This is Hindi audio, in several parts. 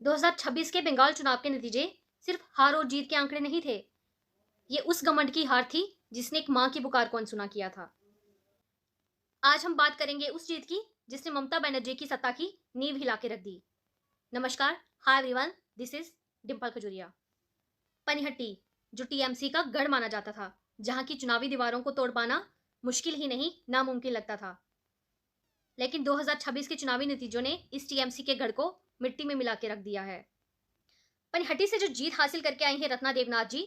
2026 के बंगाल चुनाव के नतीजे सिर्फ हार और जीत के आंकड़े नहीं थे। ये उस घमंड की हार थी जिसने एक मां की पुकार को अनसुना किया था। आज हम बात करेंगे उस जीत की जिसने ममता बनर्जी की सत्ता की नींव हिला के रख दी। नमस्कार, hi everyone, this is Dimple Khajuria. Panihatti, जो टीएमसी का गढ़ माना जाता था, जहां की चुनावी दीवारों को तोड़ पाना मुश्किल ही नहीं नामुमकिन लगता था, लेकिन 2026 के चुनावी नतीजों ने इस टीएमसी के गढ़ को मिट्टी में मिला के रख दिया है। पनहट्टी से जो जीत हासिल करके आई है रत्ना देवनाथ जी,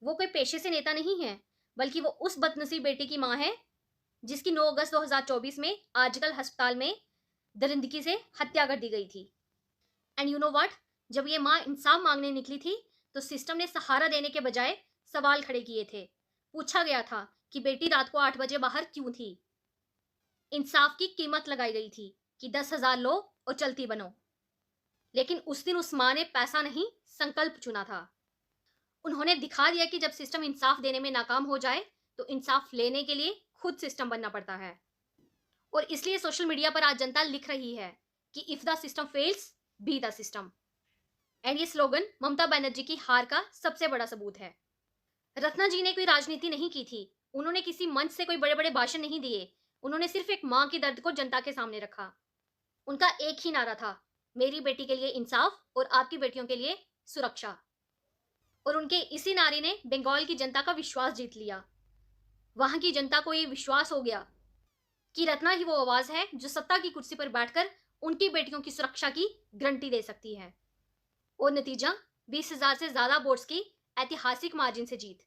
वो कोई पेशे से नेता नहीं है, बल्कि वो उस बदनसीब बेटी की मां है जिसकी 9 अगस्त 2024 में आजकल अस्पताल में दरिंदगी से हत्या कर दी गई थी। एंड यू नो व्हाट, जब ये मां इंसाफ मांगने निकली थी तो सिस्टम ने सहारा देने के बजाय सवाल खड़े किए थे। पूछा गया था कि बेटी रात को 8 बजे बाहर क्यों थी। इंसाफ की कीमत लगाई गई थी कि 10,000 लो और चलती बनो। लेकिन उस दिन उस मां ने पैसा नहीं, संकल्प चुना था। उन्होंने दिखा दिया कि जब सिस्टम इंसाफ देने में नाकाम हो जाए तो इंसाफ लेने के लिए खुद सिस्टम बनना पड़ता है। और इसलिए सोशल मीडिया पर आज जनता लिख रही है कि if the system fails, be the system. And ये स्लोगन ममता बनर्जी की हार का सबसे बड़ा सबूत है। रत्ना जी ने कोई राजनीति नहीं की थी, उन्होंने किसी मंच से कोई बड़े बड़े भाषण नहीं दिए, उन्होंने सिर्फ एक मां के दर्द को जनता के सामने रखा। उनका एक ही नारा था, मेरी बेटी के लिए इंसाफ और आपकी बेटियों के लिए सुरक्षा। और उनके इसी नारे ने बंगाल की जनता का विश्वास जीत लिया। वहां की जनता को ये विश्वास हो गया कि रत्ना ही वो आवाज है जो सत्ता की कुर्सी पर बैठकर उनकी बेटियों की सुरक्षा की गारंटी दे सकती है। और नतीजा 20,000 से ज्यादा वोट्स की ऐतिहासिक मार्जिन से जीत।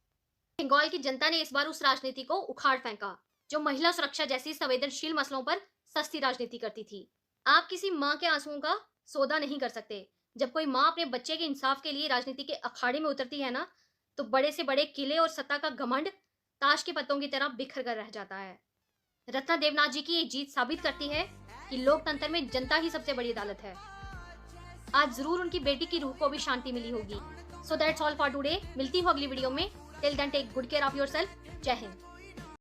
बंगाल की जनता ने इस बार उस राजनीति को उखाड़ फेंका जो महिला सुरक्षा जैसी संवेदनशील मसलों पर सस्ती राजनीति करती थी। आप किसी मां के आंसुओं का सौदा नहीं कर सकते। जब कोई मां अपने बच्चे के इंसाफ के लिए राजनीति के अखाड़े में उतरती है ना, तो बड़े से बड़े किले और सत्ता का घमंड ताश के पत्तों की तरह बिखर कर रह जाता है। रत्ना देवनाथ जी की ये जीत साबित करती है कि लोकतंत्र में जनता ही सबसे बड़ी अदालत है। आज जरूर उनकी बेटी की रूह को भी शांति मिली होगी। So that's all for today. मिलती हूँ अगली वीडियो में। Till then take good care of yourself. जय हिंद।